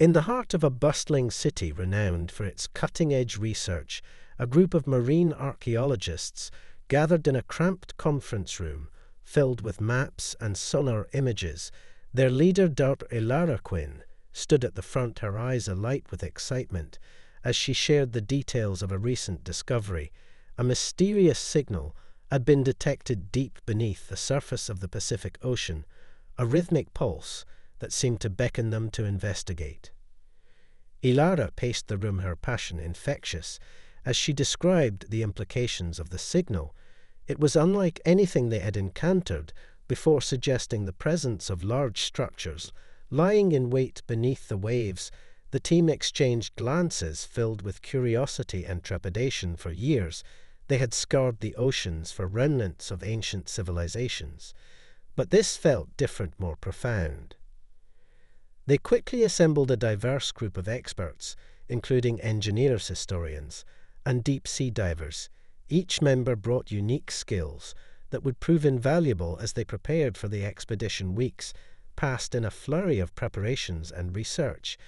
In the heart of a bustling city renowned for its cutting-edge research, a group of marine archaeologists gathered in a cramped conference room filled with maps and sonar images. Their leader, Dr. Ilara Quinn, stood at the front, her eyes alight with excitement as she shared the details of a recent discovery. A mysterious signal had been detected deep beneath the surface of the Pacific Ocean, a rhythmic pulse that seemed to beckon them to investigate. Ilara paced the room, her passion infectious, as she described the implications of the signal. It was unlike anything they had encountered before, suggesting the presence of large structures lying in wait beneath the waves. The team exchanged glances filled with curiosity and trepidation. For years, they had scoured the oceans for remnants of ancient civilizations, but this felt different, more profound. They quickly assembled a diverse group of experts, including engineers, historians, and deep-sea divers. Each member brought unique skills that would prove invaluable as they prepared for the expedition. Weeks passed in a flurry of preparations and research.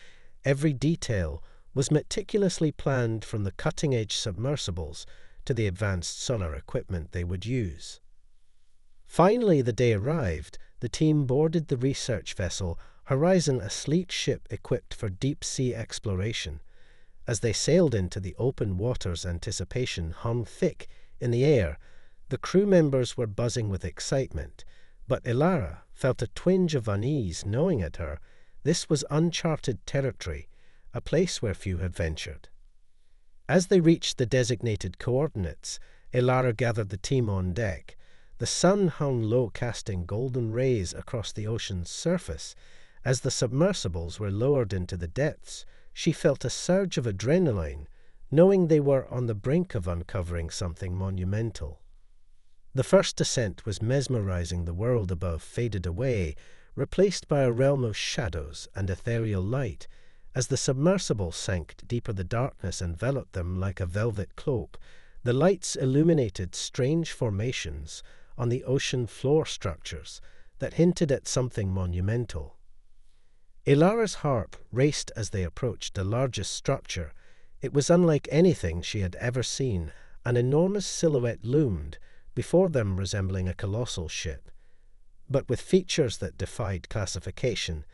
Every detail was meticulously planned, from the cutting-edge submersibles to the advanced sonar equipment they would use. Finally, the day arrived. The team boarded the research vessel Horizon, a sleek ship equipped for deep-sea exploration. As they sailed into the open waters, anticipation hung thick in the air. The crew members were buzzing with excitement, but Ilara felt a twinge of unease, knowing at her this was uncharted territory, a place where few had ventured. As they reached the designated coordinates, Ilara gathered the team on deck. The sun hung low, casting golden rays across the ocean's surface. As the submersibles were lowered into the depths, she felt a surge of adrenaline, knowing they were on the brink of uncovering something monumental. The first descent was mesmerizing. The world above faded away, replaced by a realm of shadows and ethereal light. As the submersible sank deeper, the darkness enveloped them like a velvet cloak. The lights illuminated strange formations on the ocean floor, structures that hinted at something monumental. Ilara's heart raced as they approached the largest structure. It was unlike anything she had ever seen. An enormous silhouette loomed before them, resembling a colossal ship, but with features that defied classification.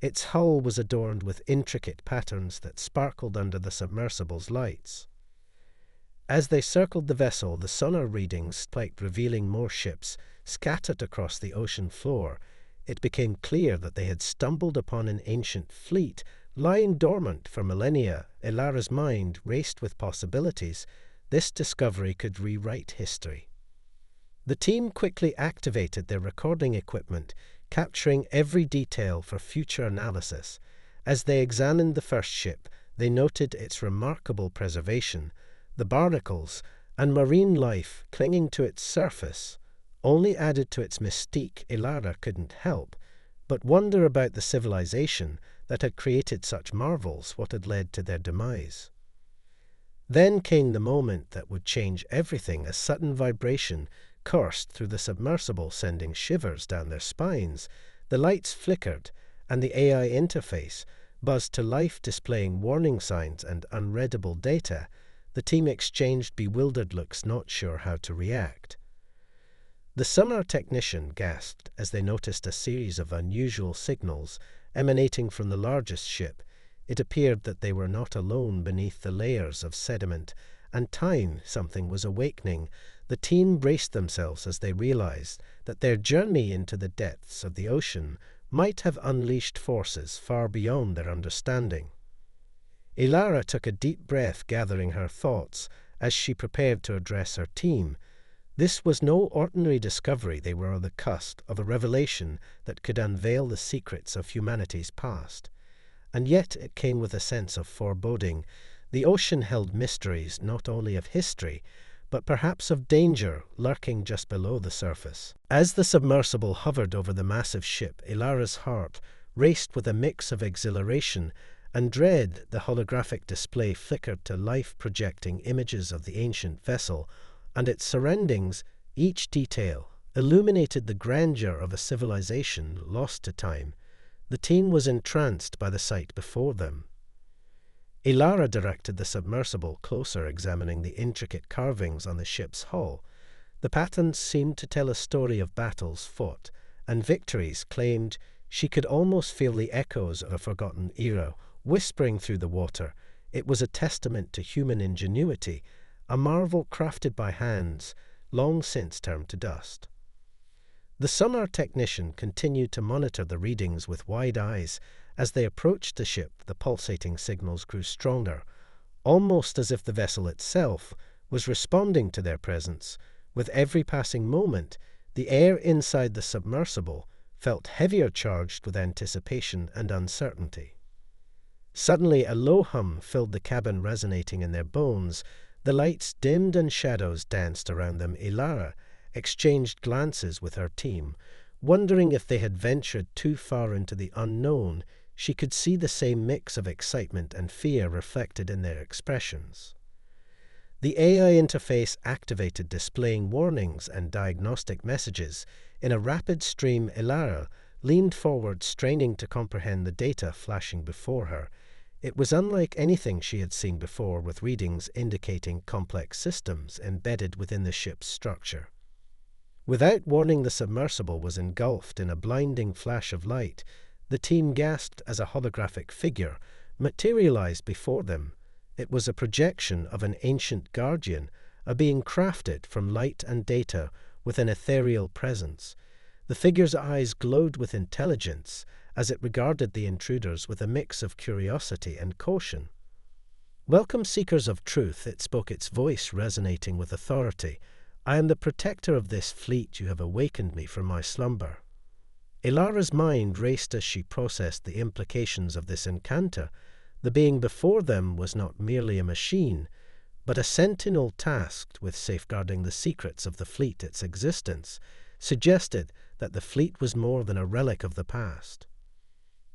Its hull was adorned with intricate patterns that sparkled under the submersible's lights. As they circled the vessel, the sonar readings spiked, revealing more ships scattered across the ocean floor. It became clear that they had stumbled upon an ancient fleet lying dormant for millennia. Ilara's mind raced with possibilities. This discovery could rewrite history. The team quickly activated their recording equipment, capturing every detail for future analysis. As they examined the first ship, they noted its remarkable preservation. The barnacles and marine life clinging to its surface only added to its mystique. Ilara couldn't help but wonder about the civilization that had created such marvels. What had led to their demise? Then came the moment that would change everything. A sudden vibration coursed through the submersible, sending shivers down their spines. The lights flickered, and the AI interface buzzed to life, displaying warning signs and unreadable data. The team exchanged bewildered looks, not sure how to react. The sonar technician gasped as they noticed a series of unusual signals emanating from the largest ship. It appeared that they were not alone beneath the layers of sediment and time. Something was awakening. The team braced themselves as they realized that their journey into the depths of the ocean might have unleashed forces far beyond their understanding. Ilara took a deep breath, gathering her thoughts as she prepared to address her team. This was no ordinary discovery. They were on the cusp of a revelation that could unveil the secrets of humanity's past. And yet it came with a sense of foreboding. The ocean held mysteries not only of history, but perhaps of danger lurking just below the surface. As the submersible hovered over the massive ship, Ilara's heart raced with a mix of exhilaration and dread. The holographic display flickered to life, projecting images of the ancient vessel and its surroundings. Each detail illuminated the grandeur of a civilization lost to time. The team was entranced by the sight before them. Ilara directed the submersible closer, examining the intricate carvings on the ship's hull. The patterns seemed to tell a story of battles fought and victories claimed. She could almost feel the echoes of a forgotten era whispering through the water. It was a testament to human ingenuity, a marvel crafted by hands long since turned to dust. The sonar technician continued to monitor the readings with wide eyes. As they approached the ship, the pulsating signals grew stronger, almost as if the vessel itself was responding to their presence. With every passing moment, the air inside the submersible felt heavier, charged with anticipation and uncertainty. Suddenly, a low hum filled the cabin, resonating in their bones. The lights dimmed and shadows danced around them. Ilara exchanged glances with her team, wondering if they had ventured too far into the unknown. She could see the same mix of excitement and fear reflected in their expressions. The AI interface activated, displaying warnings and diagnostic messages. In a rapid stream, Ilara leaned forward, straining to comprehend the data flashing before her. It was unlike anything she had seen before, with readings indicating complex systems embedded within the ship's structure. Without warning, the submersible was engulfed in a blinding flash of light. The team gasped as a holographic figure materialized before them. It was a projection of an ancient guardian, a being crafted from light and data with an ethereal presence. The figure's eyes glowed with intelligence as it regarded the intruders with a mix of curiosity and caution. "Welcome, seekers of truth," it spoke, its voice resonating with authority. "I am the protector of this fleet. You have awakened me from my slumber." Ilara's mind raced as she processed the implications of this encounter. The being before them was not merely a machine, but a sentinel tasked with safeguarding the secrets of the fleet. Its existence suggested that the fleet was more than a relic of the past.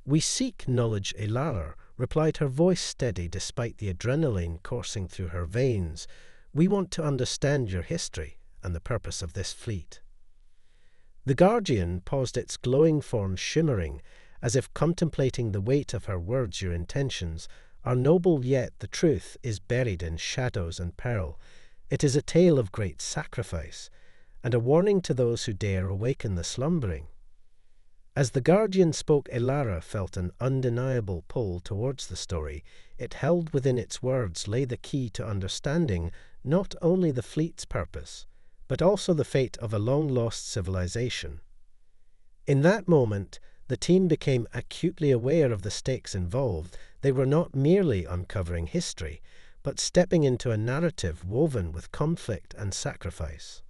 "We seek knowledge," Ilara replied, her voice steady despite the adrenaline coursing through her veins. "We want to understand your history and the purpose of this fleet." The Guardian paused, its glowing form shimmering, as if contemplating the weight of her words. "Your intentions are noble, yet the truth is buried in shadows and peril. It is a tale of great sacrifice, and a warning to those who dare awaken the slumbering." As the Guardian spoke, Ilara felt an undeniable pull towards the story. It held within its words lay the key to understanding not only the fleet's purpose, but also the fate of a long-lost civilization. In that moment, the team became acutely aware of the stakes involved. They were not merely uncovering history, but stepping into a narrative woven with conflict and sacrifice.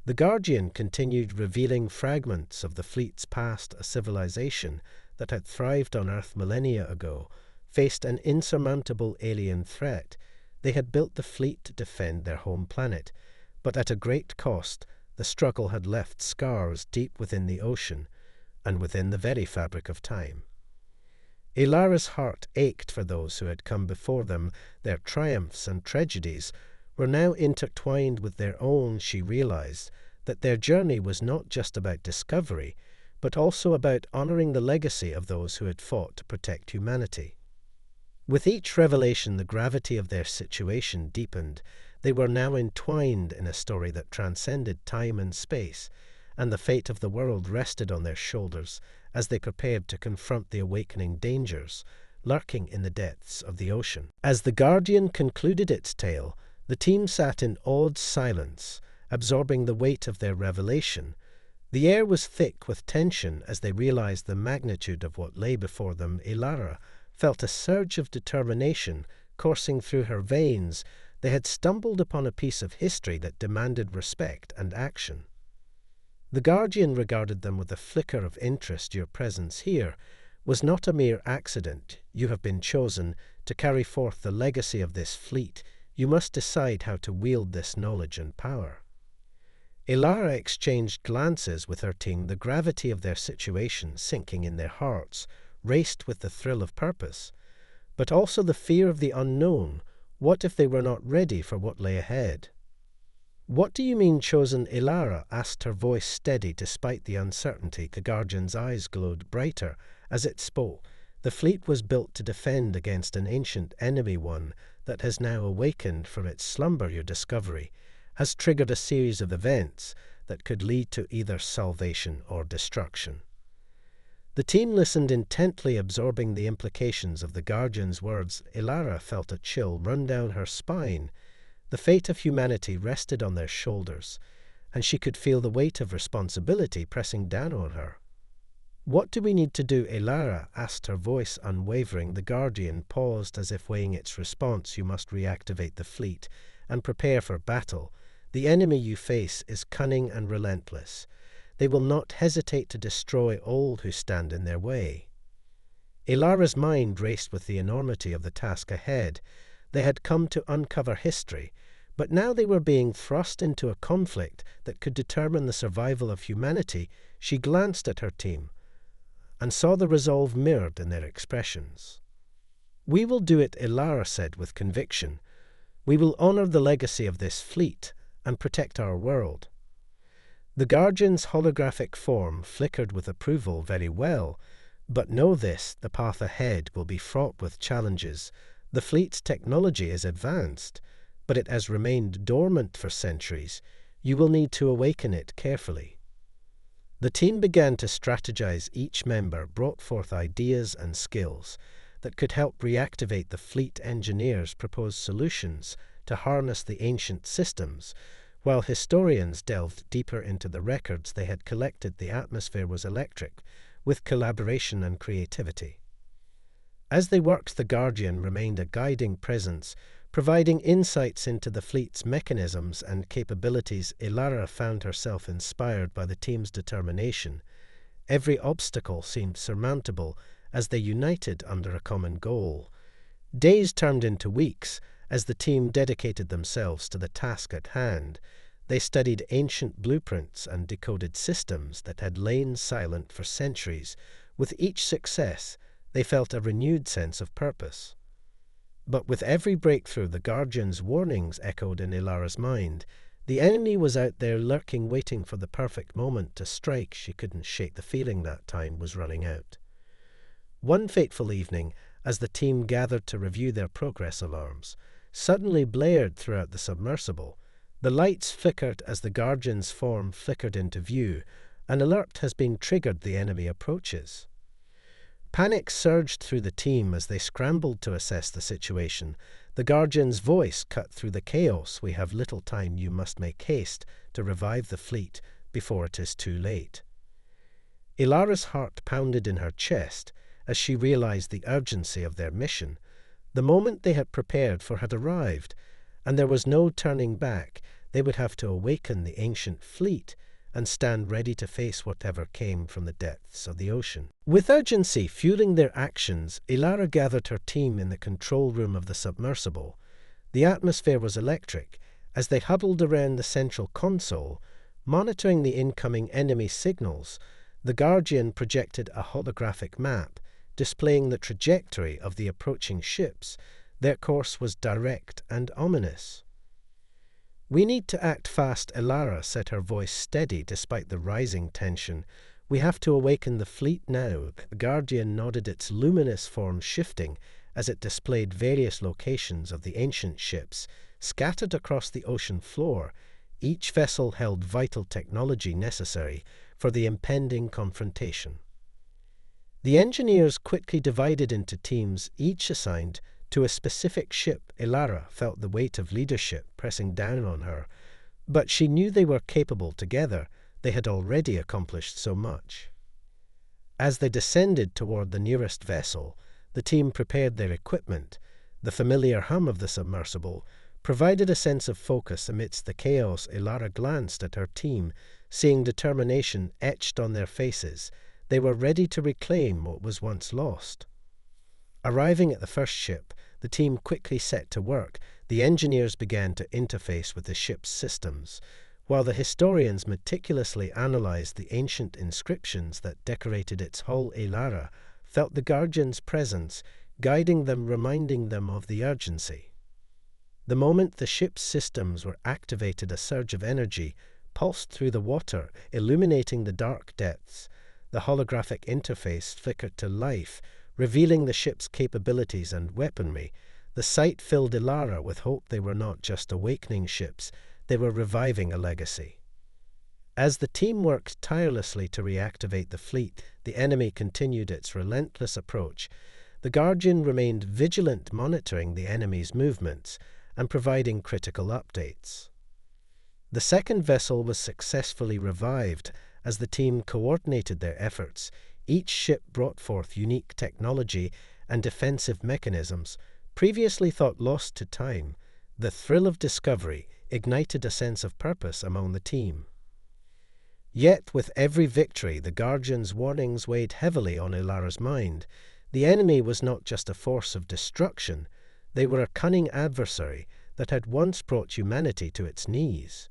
The Guardian continued, revealing fragments of the fleet's past. A civilization that had thrived on Earth millennia ago faced an insurmountable alien threat. They had built the fleet to defend their home planet, but at a great cost. The struggle had left scars deep within the ocean and within the very fabric of time. Ilara's heart ached for those who had come before them. Their triumphs and tragedies were now intertwined with their own. She realized that their journey was not just about discovery, but also about honoring the legacy of those who had fought to protect humanity. With each revelation, the gravity of their situation deepened. They were now entwined in a story that transcended time and space, and the fate of the world rested on their shoulders as they prepared to confront the awakening dangers lurking in the depths of the ocean. As the Guardian concluded its tale, the team sat in awed silence, absorbing the weight of their revelation. The air was thick with tension as they realized the magnitude of what lay before them. Ilara felt a surge of determination coursing through her veins. They had stumbled upon a piece of history that demanded respect and action. The Guardian regarded them with a flicker of interest. "Your presence here was not a mere accident. You have been chosen to carry forth the legacy of this fleet. You must decide how to wield this knowledge and power." Ilara exchanged glances with her team. The gravity of their situation sinking in their hearts raced with the thrill of purpose, but also the fear of the unknown. What if they were not ready for what lay ahead? "What do you mean, chosen?" Ilara asked, her voice steady despite the uncertainty. The Guardian's eyes glowed brighter As it spoke, the fleet was built to defend against an ancient enemy, one that has now awakened from its slumber. Your discovery has triggered a series of events that could lead to either salvation or destruction. The team listened intently, absorbing the implications of the Guardian's words. Ilara felt a chill run down her spine. The fate of humanity rested on their shoulders, and she could feel the weight of responsibility pressing down on her. "What do we need to do?" Ilara asked, her voice unwavering. The Guardian paused as if weighing its response. "You must reactivate the fleet and prepare for battle. The enemy you face is cunning and relentless. They will not hesitate to destroy all who stand in their way." Ilara's mind raced with the enormity of the task ahead. They had come to uncover history, but now they were being thrust into a conflict that could determine the survival of humanity. She glanced at her team and saw the resolve mirrored in their expressions. "We will do it," Ilara said with conviction. "We will honor the legacy of this fleet and protect our world." The Guardian's holographic form flickered with approval. "Very well, but know this, the path ahead will be fraught with challenges. The fleet's technology is advanced, but it has remained dormant for centuries. You will need to awaken it carefully." The team began to strategize. Each member brought forth ideas and skills that could help reactivate the fleet. Engineers proposed solutions to harness the ancient systems, while historians delved deeper into the records they had collected. The atmosphere was electric with collaboration and creativity. As they worked, the Guardian remained a guiding presence, providing insights into the fleet's mechanisms and capabilities. Ilara found herself inspired by the team's determination. Every obstacle seemed surmountable as they united under a common goal. Days turned into weeks as the team dedicated themselves to the task at hand. They studied ancient blueprints and decoded systems that had lain silent for centuries. With each success, they felt a renewed sense of purpose. But with every breakthrough, the Guardian's warnings echoed in Ilara's mind. The enemy was out there lurking, waiting for the perfect moment to strike. She couldn't shake the feeling that time was running out. One fateful evening, as the team gathered to review their progress, alarms suddenly blared throughout the submersible. The lights flickered as the Guardian's form flickered into view. "An alert has been triggered. The enemy approaches." Panic surged through the team as they scrambled to assess the situation. The Guardian's voice cut through the chaos. "We have little time. You must make haste to revive the fleet before it is too late." Ilara's heart pounded in her chest as she realized the urgency of their mission. The moment they had prepared for had arrived, and there was no turning back. They would have to awaken the ancient fleet and stand ready to face whatever came from the depths of the ocean. With urgency fueling their actions, Ilara gathered her team in the control room of the submersible. The atmosphere was electric as they huddled around the central console, monitoring the incoming enemy signals. The Guardian projected a holographic map, displaying the trajectory of the approaching ships. Their course was direct and ominous. "We need to act fast," Ilara said, her voice steady despite the rising tension. "We have to awaken the fleet now." The Guardian nodded, its luminous form shifting as it displayed various locations of the ancient ships scattered across the ocean floor. Each vessel held vital technology necessary for the impending confrontation. The engineers quickly divided into teams, each assigned to a specific ship. Ilara felt the weight of leadership pressing down on her, but she knew they were capable together. They had already accomplished so much. As they descended toward the nearest vessel, the team prepared their equipment. The familiar hum of the submersible provided a sense of focus amidst the chaos. Ilara glanced at her team, seeing determination etched on their faces. They were ready to reclaim what was once lost. Arriving at the first ship, the team quickly set to work. The engineers began to interface with the ship's systems, while the historians meticulously analyzed the ancient inscriptions that decorated its hull. Ilara felt the Guardian's presence, guiding them, reminding them of the urgency. The moment the ship's systems were activated, a surge of energy pulsed through the water, illuminating the dark depths. The holographic interface flickered to life, revealing the ship's capabilities and weaponry. The sight filled Ilara with hope. They were not just awakening ships, they were reviving a legacy. As the team worked tirelessly to reactivate the fleet, the enemy continued its relentless approach. The Guardian remained vigilant, monitoring the enemy's movements and providing critical updates. The second vessel was successfully revived. As the team coordinated their efforts, each ship brought forth unique technology and defensive mechanisms previously thought lost to time. The thrill of discovery ignited a sense of purpose among the team. Yet, with every victory, the Guardian's warnings weighed heavily on Ilara's mind. The enemy was not just a force of destruction, they were a cunning adversary that had once brought humanity to its knees.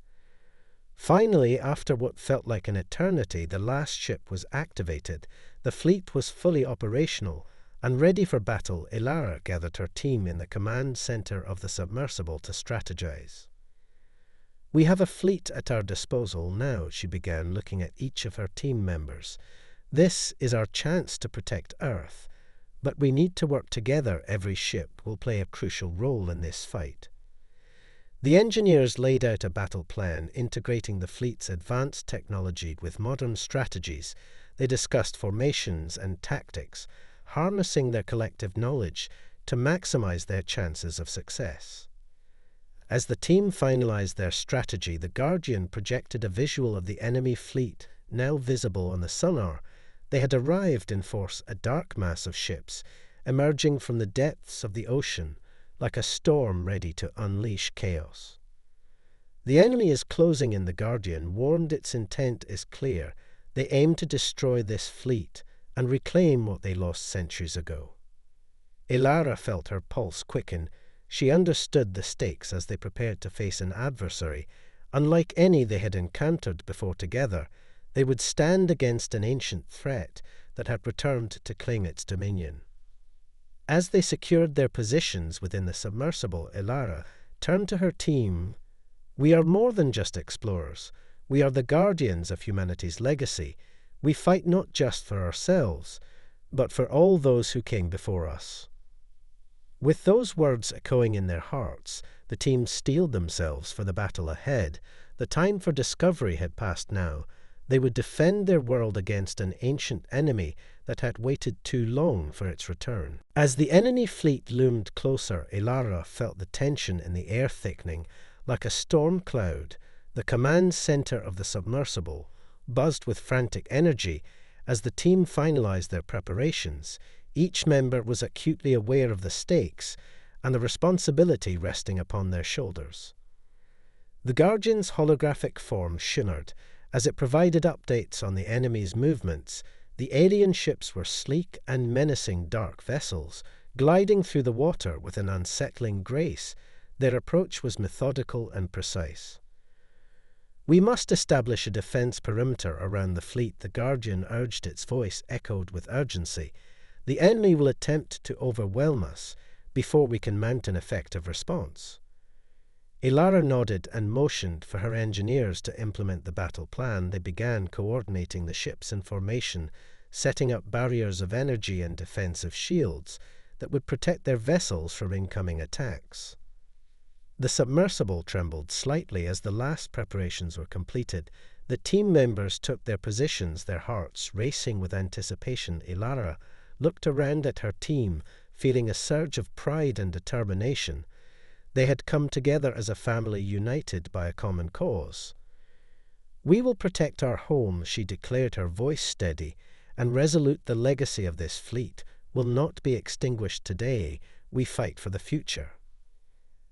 Finally, after what felt like an eternity, the last ship was activated. The fleet was fully operational and ready for battle. Ilara gathered her team in the command center of the submersible to strategize. "We have a fleet at our disposal now," she began, looking at each of her team members. "This is our chance to protect Earth, but we need to work together. Every ship will play a crucial role in this fight." The engineers laid out a battle plan, integrating the fleet's advanced technology with modern strategies. They discussed formations and tactics, harnessing their collective knowledge to maximize their chances of success. As the team finalized their strategy, the Guardian projected a visual of the enemy fleet, now visible on the sonar. They had arrived in force, a dark mass of ships, emerging from the depths of the ocean, like a storm ready to unleash chaos. "The enemy is closing in," the Guardian warned. "Its intent is clear. They aim to destroy this fleet and reclaim what they lost centuries ago." Ilara felt her pulse quicken. She understood the stakes as they prepared to face an adversary unlike any they had encountered before. Together, they would stand against an ancient threat that had returned to claim its dominion. As they secured their positions within the submersible, Ilara turned to her team. "We are more than just explorers. We are the guardians of humanity's legacy. We fight not just for ourselves, but for all those who came before us." With those words echoing in their hearts, the team steeled themselves for the battle ahead. The time for discovery had passed now. They would defend their world against an ancient enemy that had waited too long for its return. As the enemy fleet loomed closer, Ilara felt the tension in the air thickening. Like a storm cloud, the command center of the submersible buzzed with frantic energy. As the team finalized their preparations, each member was acutely aware of the stakes and the responsibility resting upon their shoulders. The Guardian's holographic form shimmered as it provided updates on the enemy's movements. The alien ships were sleek and menacing dark vessels, gliding through the water with an unsettling grace. Their approach was methodical and precise. "We must establish a defense perimeter around the fleet," the Guardian urged. Its voice echoed with urgency. "The enemy will attempt to overwhelm us before we can mount an effective response." Ilara nodded and motioned for her engineers to implement the battle plan. They began coordinating the ships in formation, setting up barriers of energy and defensive shields that would protect their vessels from incoming attacks. The submersible trembled slightly as the last preparations were completed. The team members took their positions, their hearts racing with anticipation. Ilara looked around at her team, feeling a surge of pride and determination. They had come together as a family united by a common cause. "We will protect our home," she declared, her voice steady and resolute. "The legacy of this fleet will not be extinguished today. We fight for the future."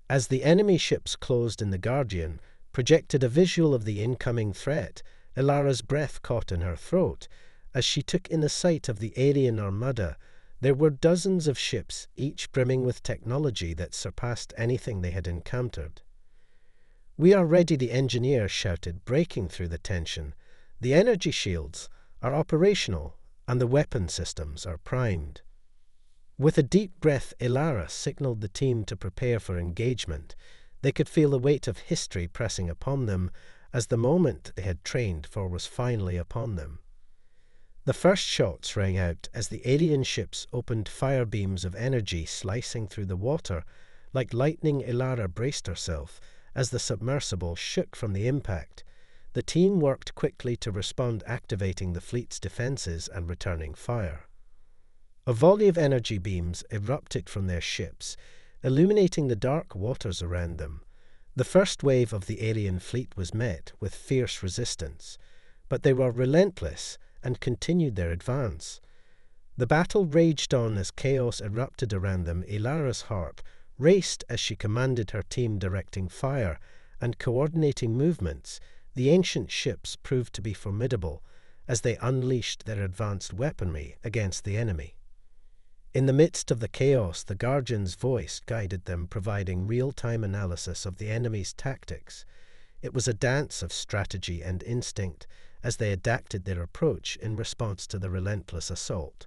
As the enemy ships closed in, the Guardian projected a visual of the incoming threat. Ilara's breath caught in her throat as she took in the sight of the alien armada. There were dozens of ships, each brimming with technology that surpassed anything they had encountered. "We are ready," the engineer shouted, breaking through the tension. "The energy shields are operational, and the weapon systems are primed." With a deep breath, Ilara signaled the team to prepare for engagement. They could feel the weight of history pressing upon them as the moment they had trained for was finally upon them. The first shots rang out as the alien ships opened fire beams of energy slicing through the water. Like lightning, Ilara braced herself as the submersible shook from the impact. The team worked quickly to respond, activating the fleet's defenses and returning fire. A volley of energy beams erupted from their ships, illuminating the dark waters around them. The first wave of the alien fleet was met with fierce resistance, but they were relentless and continued their advance. The battle raged on as chaos erupted around them. Ilara's heart raced as she commanded her team, directing fire and coordinating movements. The ancient ships proved to be formidable as they unleashed their advanced weaponry against the enemy. In the midst of the chaos, the Guardian's voice guided them, providing real-time analysis of the enemy's tactics. It was a dance of strategy and instinct as they adapted their approach in response to the relentless assault.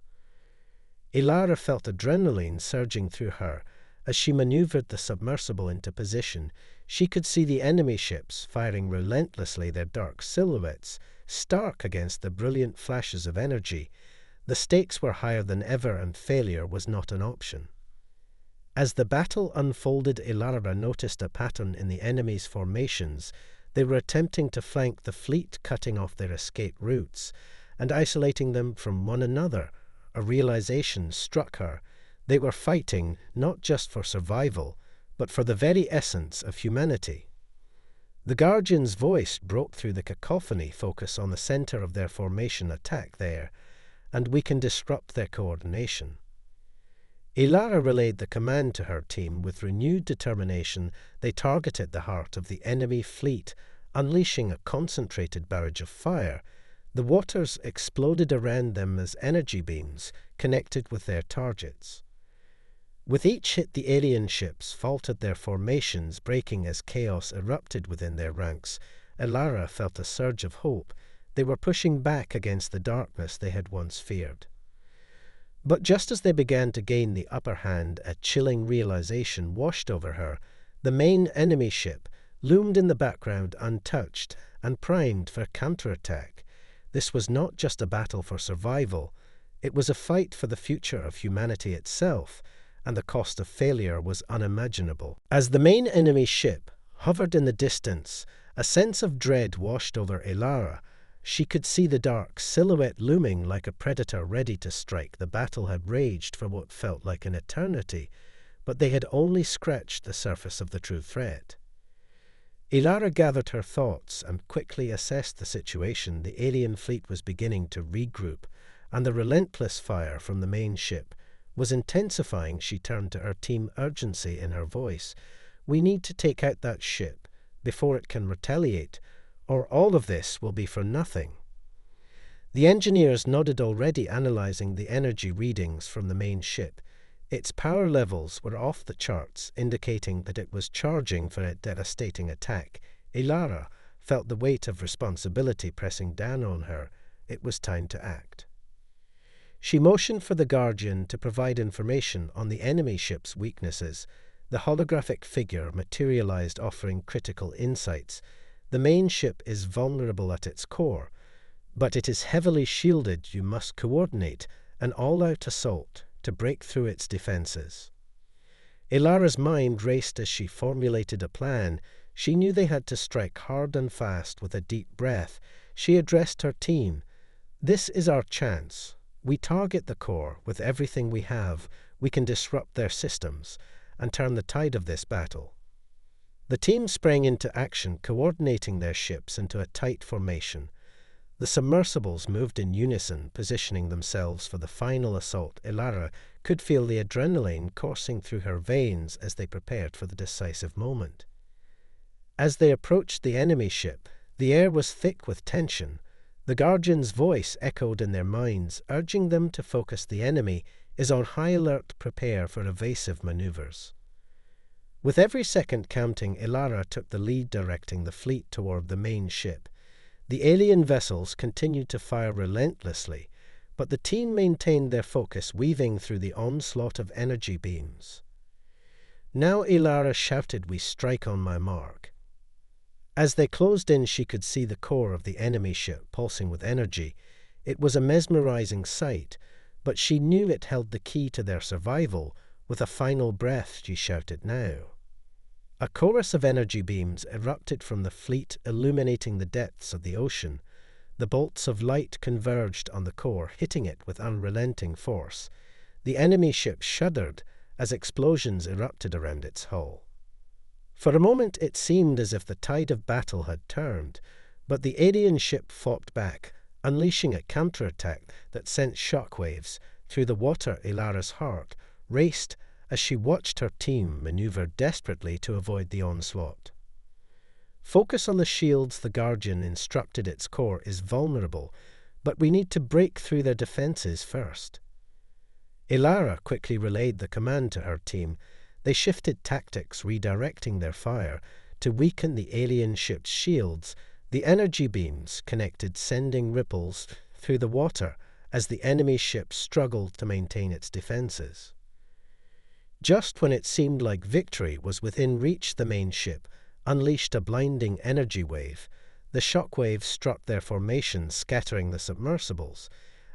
Ilara felt adrenaline surging through her as she maneuvered the submersible into position. She could see the enemy ships firing relentlessly, their dark silhouettes stark against the brilliant flashes of energy. The stakes were higher than ever, and failure was not an option. As the battle unfolded, Ilara noticed a pattern in the enemy's formations. They were attempting to flank the fleet, cutting off their escape routes and isolating them from one another. A realization struck her. They were fighting not just for survival, but for the very essence of humanity. The Guardian's voice broke through the cacophony. Focus on the center of their formation, attack there, and we can disrupt their coordination. Ilara relayed the command to her team. With renewed determination, they targeted the heart of the enemy fleet, unleashing a concentrated barrage of fire. The waters exploded around them as energy beams connected with their targets. With each hit, the alien ships faltered their formations, breaking as chaos erupted within their ranks. Ilara felt a surge of hope. They were pushing back against the darkness they had once feared. But just as they began to gain the upper hand, a chilling realization washed over her. The main enemy ship loomed in the background, untouched and primed for counterattack. This was not just a battle for survival. It was a fight for the future of humanity itself, and the cost of failure was unimaginable. As the main enemy ship hovered in the distance, a sense of dread washed over Ilara. She could see the dark silhouette looming like a predator ready to strike. The battle had raged for what felt like an eternity, but they had only scratched the surface of the true threat. Ilara gathered her thoughts and quickly assessed the situation. The alien fleet was beginning to regroup, and the relentless fire from the main ship was intensifying. She turned to her team, urgency in her voice. We need to take out that ship before it can retaliate, or all of this will be for nothing. The engineers nodded, already analyzing the energy readings from the main ship. Its power levels were off the charts, indicating that it was charging for a devastating attack. Ilara felt the weight of responsibility pressing down on her. It was time to act. She motioned for the Guardian to provide information on the enemy ship's weaknesses. The holographic figure materialized, offering critical insights. The main ship is vulnerable at its core, but it is heavily shielded. You must coordinate an all-out assault to break through its defenses. Ilara's mind raced as she formulated a plan. She knew they had to strike hard and fast. With a deep breath, she addressed her team. This is our chance. We target the core with everything we have. We can disrupt their systems and turn the tide of this battle. The team sprang into action, coordinating their ships into a tight formation. The submersibles moved in unison, positioning themselves for the final assault. Ilara could feel the adrenaline coursing through her veins as they prepared for the decisive moment. As they approached the enemy ship, the air was thick with tension. The Guardian's voice echoed in their minds, urging them to focus. The enemy is on high alert. Prepare for evasive maneuvers. With every second counting, Ilara took the lead, directing the fleet toward the main ship. The alien vessels continued to fire relentlessly, but the team maintained their focus, weaving through the onslaught of energy beams. Now Ilara shouted, "We strike on my mark." As they closed in, she could see the core of the enemy ship pulsing with energy. It was a mesmerizing sight, but she knew it held the key to their survival. With a final breath, she shouted, "Now!" A chorus of energy beams erupted from the fleet, illuminating the depths of the ocean. The bolts of light converged on the core, hitting it with unrelenting force. The enemy ship shuddered as explosions erupted around its hull. For a moment it seemed as if the tide of battle had turned, but the alien ship fought back, unleashing a counterattack that sent shockwaves through the water. Ilara's heart raced as she watched her team maneuver desperately to avoid the onslaught. "Focus on the shields," the Guardian instructed. "Its core is vulnerable, but we need to break through their defenses first." Ilara quickly relayed the command to her team. They shifted tactics, redirecting their fire to weaken the alien ship's shields. The energy beams connected, sending ripples through the water as the enemy ship struggled to maintain its defenses. Just when it seemed like victory was within reach, the main ship unleashed a blinding energy wave. The shock waves struck their formation, scattering the submersibles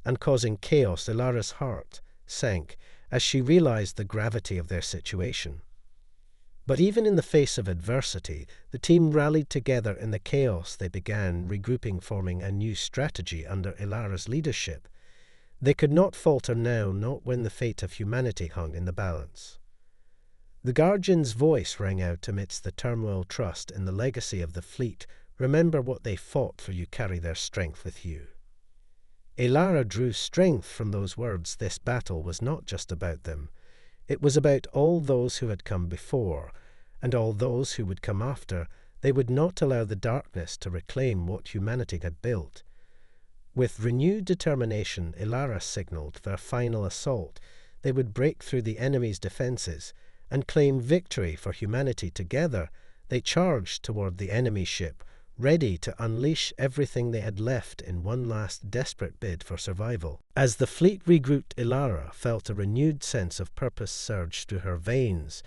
and causing chaos. Ilara's heart sank as she realized the gravity of their situation. But even in the face of adversity, the team rallied together. In the chaos, they began regrouping, forming a new strategy under Ilara's leadership. They could not falter now, not when the fate of humanity hung in the balance. The Guardian's voice rang out amidst the turmoil. "Trust in the legacy of the fleet. Remember what they fought for. You carry their strength with you." Ilara drew strength from those words. This battle was not just about them. It was about all those who had come before, and all those who would come after. They would not allow the darkness to reclaim what humanity had built. With renewed determination, Ilara signaled their final assault. They would break through the enemy's defenses and claim victory for humanity. Together, they charged toward the enemy ship, ready to unleash everything they had left in one last desperate bid for survival. As the fleet regrouped, Ilara felt a renewed sense of purpose surge through her veins.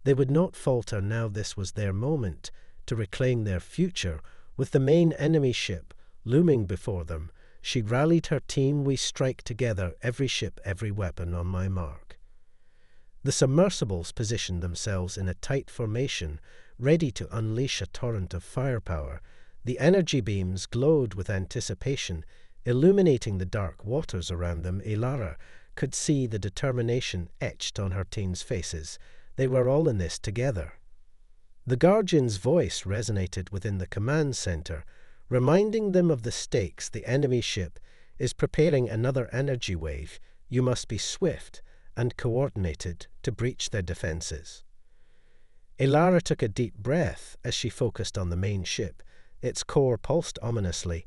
They would not falter now. This was their moment to reclaim their future. With the main enemy ship looming before them, she rallied her team. "We strike together, every ship, every weapon, on my mark." The submersibles positioned themselves in a tight formation, ready to unleash a torrent of firepower. The energy beams glowed with anticipation, illuminating the dark waters around them. Ilara could see the determination etched on her team's faces. They were all in this together. The Guardian's voice resonated within the command center, reminding them of the stakes. The enemy ship is preparing another energy wave. You must be swift and coordinated to breach their defenses. Ilara took a deep breath as she focused on the main ship. Its core pulsed ominously,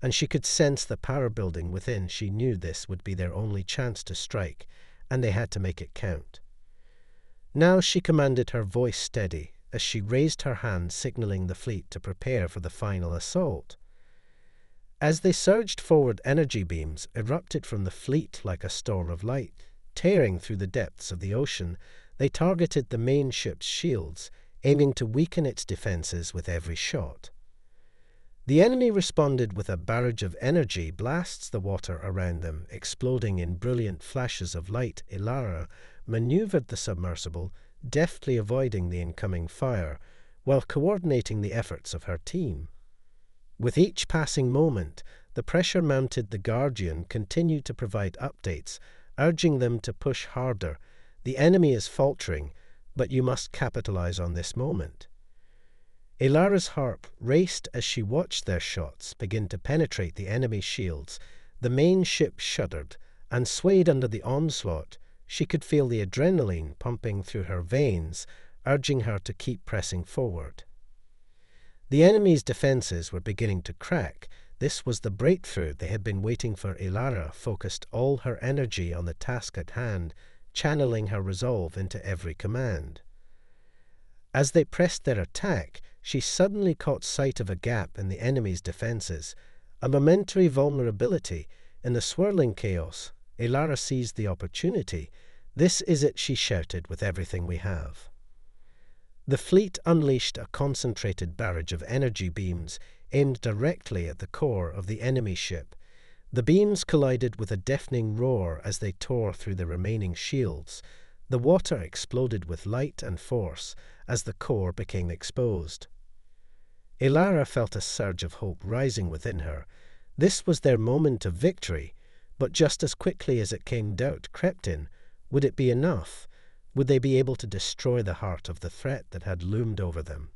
and she could sense the power building within. She knew this would be their only chance to strike, and they had to make it count. Now she commanded, her voice steady, as she raised her hand, signaling the fleet to prepare for the final assault. As they surged forward, energy beams erupted from the fleet like a storm of light, tearing through the depths of the ocean. They targeted the main ship's shields, aiming to weaken its defenses with every shot. The enemy responded with a barrage of energy blasts, the water around them exploding in brilliant flashes of light. Ilara maneuvered the submersible, deftly avoiding the incoming fire, while coordinating the efforts of her team. With each passing moment, the pressure mounted. The Guardian continued to provide updates, urging them to push harder. "The enemy is faltering, but you must capitalize on this moment." Ilara's heart raced as she watched their shots begin to penetrate the enemy's shields. The main ship shuddered and swayed under the onslaught. She could feel the adrenaline pumping through her veins, urging her to keep pressing forward. The enemy's defenses were beginning to crack. This was the breakthrough they had been waiting for. Ilara focused all her energy on the task at hand, channeling her resolve into every command. As they pressed their attack, she suddenly caught sight of a gap in the enemy's defenses, a momentary vulnerability. In the swirling chaos, Ilara seized the opportunity. "This is it," she shouted, "with everything we have." The fleet unleashed a concentrated barrage of energy beams aimed directly at the core of the enemy ship. The beams collided with a deafening roar as they tore through the remaining shields. The water exploded with light and force as the core became exposed. Ilara felt a surge of hope rising within her. This was their moment of victory, but just as quickly as it came, doubt crept in. Would it be enough? Would they be able to destroy the heart of the threat that had loomed over them?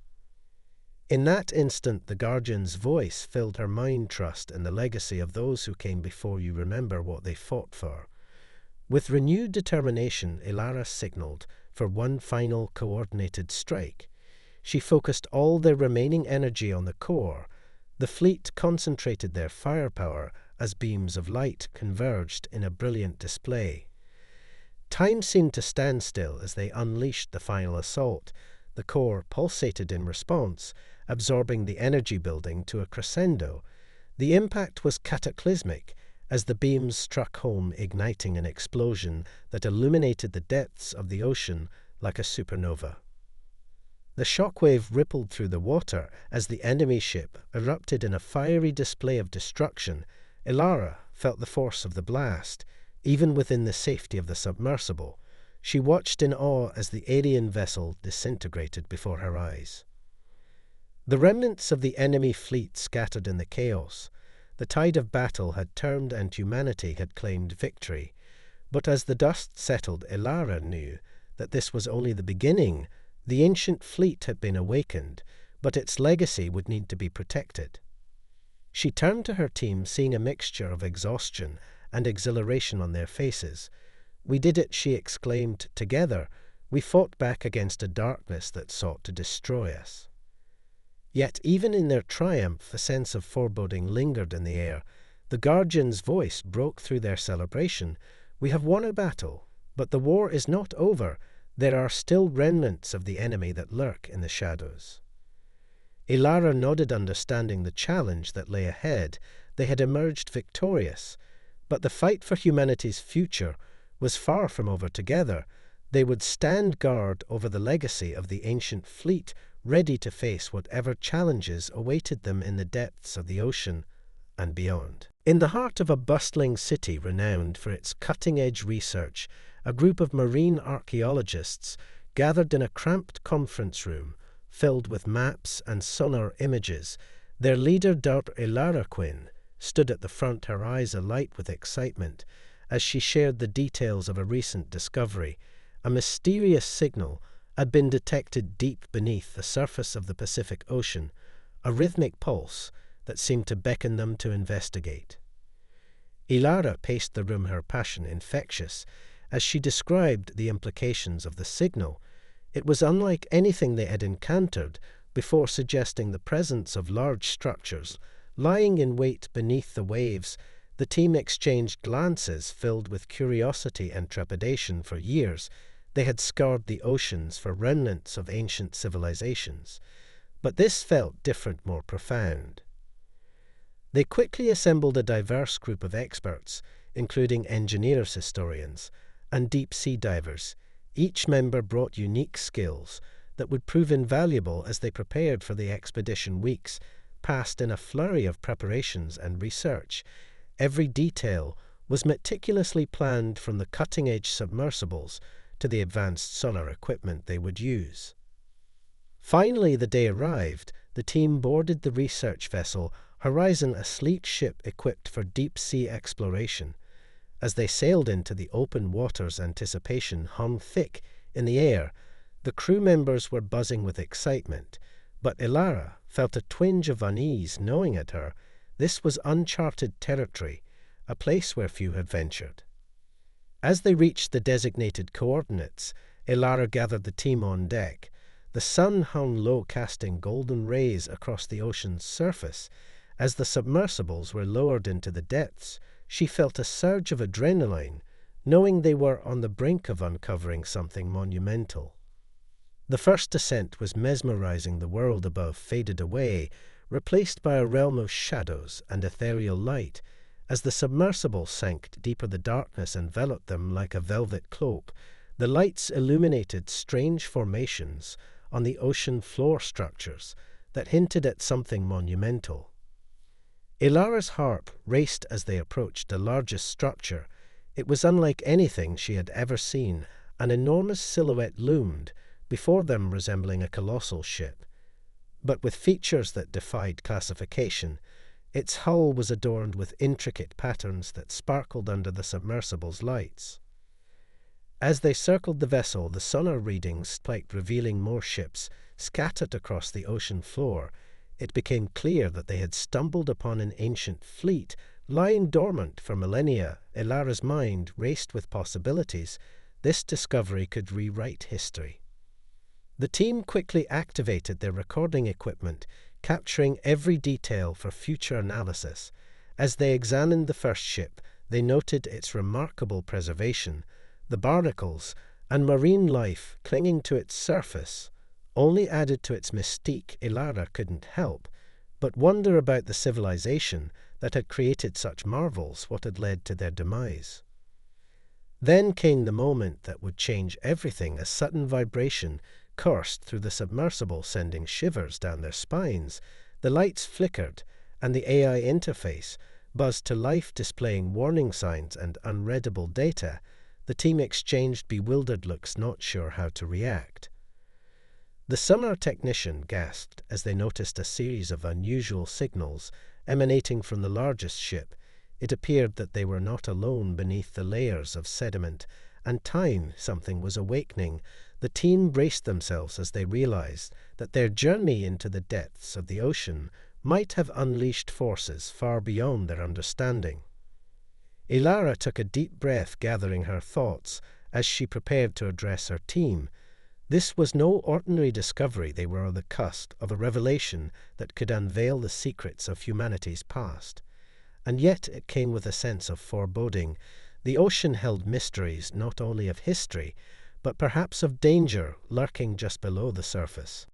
In that instant, the Guardian's voice filled her mind. Trust in the legacy of those who came before you. Remember what they fought for. With renewed determination, Ilara signaled for one final coordinated strike. She focused all their remaining energy on the core. The fleet concentrated their firepower as beams of light converged in a brilliant display. Time seemed to stand still as they unleashed the final assault. The core pulsated in response, absorbing the energy building to a crescendo. The impact was cataclysmic as the beams struck home, igniting an explosion that illuminated the depths of the ocean like a supernova. The shockwave rippled through the water as the enemy ship erupted in a fiery display of destruction. Ilara felt the force of the blast, even within the safety of the submersible. She watched in awe as the alien vessel disintegrated before her eyes. The remnants of the enemy fleet scattered in the chaos. The tide of battle had turned and humanity had claimed victory. But as the dust settled, Ilara knew that this was only the beginning. The ancient fleet had been awakened, but its legacy would need to be protected. She turned to her team, seeing a mixture of exhaustion and exhilaration on their faces. "We did it," she exclaimed. "Together, we fought back against a darkness that sought to destroy us." Yet even in their triumph, a sense of foreboding lingered in the air. The Guardian's voice broke through their celebration. "We have won a battle, but the war is not over. There are still remnants of the enemy that lurk in the shadows." Ilara nodded, understanding the challenge that lay ahead. They had emerged victorious, but the fight for humanity's future was far from over. Together, they would stand guard over the legacy of the ancient fleet, ready to face whatever challenges awaited them in the depths of the ocean and beyond. In the heart of a bustling city renowned for its cutting-edge research, a group of marine archaeologists gathered in a cramped conference room filled with maps and sonar images. Their leader, Ilara Quinn, stood at the front, her eyes alight with excitement as she shared the details of a recent discovery. A mysterious signal had been detected deep beneath the surface of the Pacific Ocean, a rhythmic pulse that seemed to beckon them to investigate. Ilara paced the room, her passion infectious, as she described the implications of the signal. It was unlike anything they had encountered before, suggesting the presence of large structures lying in wait beneath the waves. The team exchanged glances filled with curiosity and trepidation. For years, they had scoured the oceans for remnants of ancient civilizations, but this felt different, more profound. They quickly assembled a diverse group of experts, including engineers, historians, and deep-sea divers. Each member brought unique skills that would prove invaluable as they prepared for the expedition. Weeks passed in a flurry of preparations and research. Every detail was meticulously planned, from the cutting-edge submersibles to the advanced sonar equipment they would use. Finally, the day arrived. The team boarded the research vessel Horizon, a sleek ship equipped for deep-sea exploration. As they sailed into the open waters, anticipation hung thick in the air. The crew members were buzzing with excitement, but Ilara felt a twinge of unease, knowing at her this was uncharted territory, a place where few had ventured. As they reached the designated coordinates, Ilara gathered the team on deck. The sun hung low, casting golden rays across the ocean's surface. As the submersibles were lowered into the depths, she felt a surge of adrenaline, knowing they were on the brink of uncovering something monumental. The first descent was mesmerizing. The world above faded away, replaced by a realm of shadows and ethereal light. As the submersible sank deeper, the darkness enveloped them like a velvet cloak. The lights illuminated strange formations on the ocean floor, structures that hinted at something monumental. Ilara's heart raced as they approached the largest structure. It was unlike anything she had ever seen. An enormous silhouette loomed before them, resembling a colossal ship, but with features that defied classification. Its hull was adorned with intricate patterns that sparkled under the submersible's lights. As they circled the vessel, the sonar readings spiked, revealing more ships scattered across the ocean floor. It became clear that they had stumbled upon an ancient fleet lying dormant for millennia. Ilara's mind raced with possibilities. This discovery could rewrite history. The team quickly activated their recording equipment, capturing every detail for future analysis. As they examined the first ship, they noted its remarkable preservation. The barnacles and marine life clinging to its surface only added to its mystique. Ilara couldn't help but wonder about the civilization that had created such marvels, what had led to their demise. Then came the moment that would change everything. A sudden vibration coursed through the submersible, sending shivers down their spines. The lights flickered, and the AI interface buzzed to life, displaying warning signs and unreadable data. The team exchanged bewildered looks, not sure how to react. The sonar technician gasped as they noticed a series of unusual signals emanating from the largest ship. It appeared that they were not alone beneath the layers of sediment and time. Something was awakening. The team braced themselves as they realized that their journey into the depths of the ocean might have unleashed forces far beyond their understanding. Ilara took a deep breath, gathering her thoughts as she prepared to address her team. This was no ordinary discovery. They were on the cusp of a revelation that could unveil the secrets of humanity's past. And yet it came with a sense of foreboding. The ocean held mysteries not only of history, but perhaps of danger lurking just below the surface.